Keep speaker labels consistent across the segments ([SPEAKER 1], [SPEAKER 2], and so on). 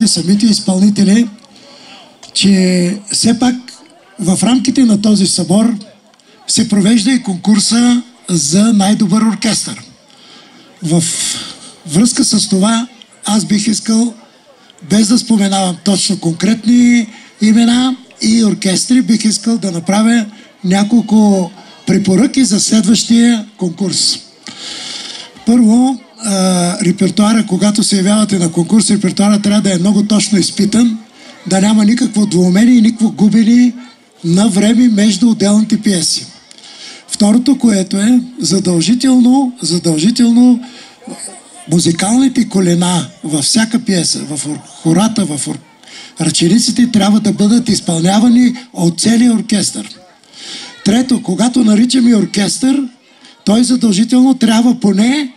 [SPEAKER 1] самите изпълнители, че все пак в рамките на този събор се провежда и конкурса за най-добър оркестър. В връзка с това аз бих искал, без да споменавам точно конкретни имена и оркестри, бих искал да направя няколко препоръки за следващия конкурс. Първо, репертуара, когато се явявате на конкурс, репертуара трябва да е много точно изпитан, да няма никакво двоумение и никакво губене на време между отделните пиеси. Второто, което е задължително музикалните колена във всяка пиеса, в хората, в ръчениците трябва да бъдат изпълнявани от целия оркестър. Трето, когато наричаме оркестър, той задължително трябва поне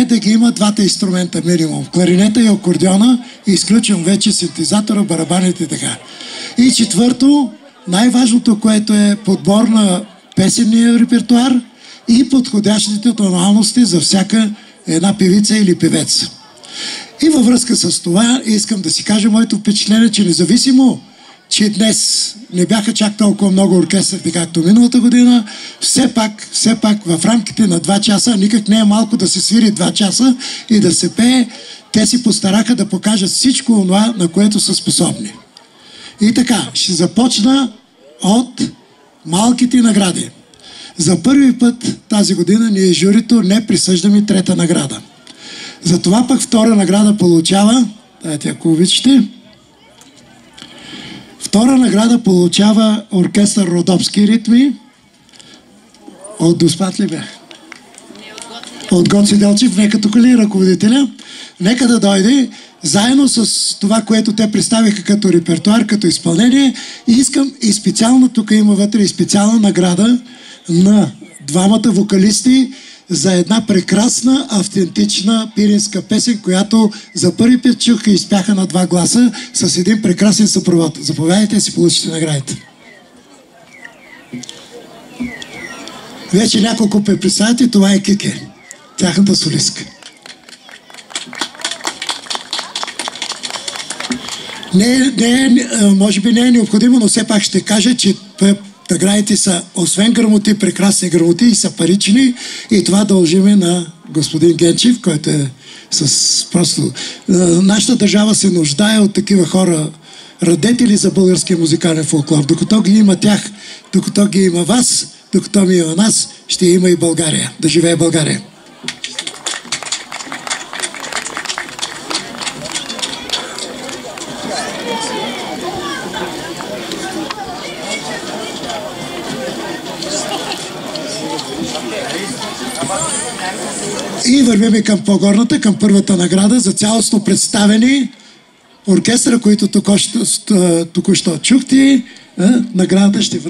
[SPEAKER 1] да ги има двата инструмента минимум. Кларинета и акордеона, и изключвам вече синтезатора, барабаните и така. И четвърто, най-важното, което е подбор на песенния репертуар и подходящите тонуалности за всяка една певица или певец. И във връзка с това искам да си кажа моето впечатление, че независимо, че днес не бяха чак толкова много оркестри, както миналата година, все пак в рамките на 2 часа, никак не е малко да се свири 2 часа и да се пее, те си постараха да покажат всичко това, на което са способни. И така, ще започна от малките награди. За първи път тази година ние журито не присъждаме 3-та награда. Затова пък 2-ра награда получава, дайте ако обичате, 2-ра награда получава оркестър Родопски ритми. От Доспат ли бях? От Гоци Делчев, нека тук ли ръководителя? Нека да дойде, заедно с това, което те представиха като репертуар, като изпълнение. И искам и специално, тук има вътре и специална награда на двамата вокалисти за една прекрасна, автентична пиринска песен, която за първи път чух и изпяха на 2 гласа с един прекрасен съпровод. Заповядайте, си получите наградите. Вече няколко представите, това е Кике, тяхната солистка. Може би не е необходимо, но все пак ще кажа, че наградите са, освен грамоти, прекрасни грамоти и са парични, и това дължиме на господин Генчев, който е просто... Нашата държава се нуждае от такива хора, радетели за българския музикален фолклор. Докато ги има тях, докато ги има вас, докато ми има нас, ще има и България. Да живее България! И вървим към по-горната, към първата награда за цялостно представени оркестра, които току-що чухте. Наградата ще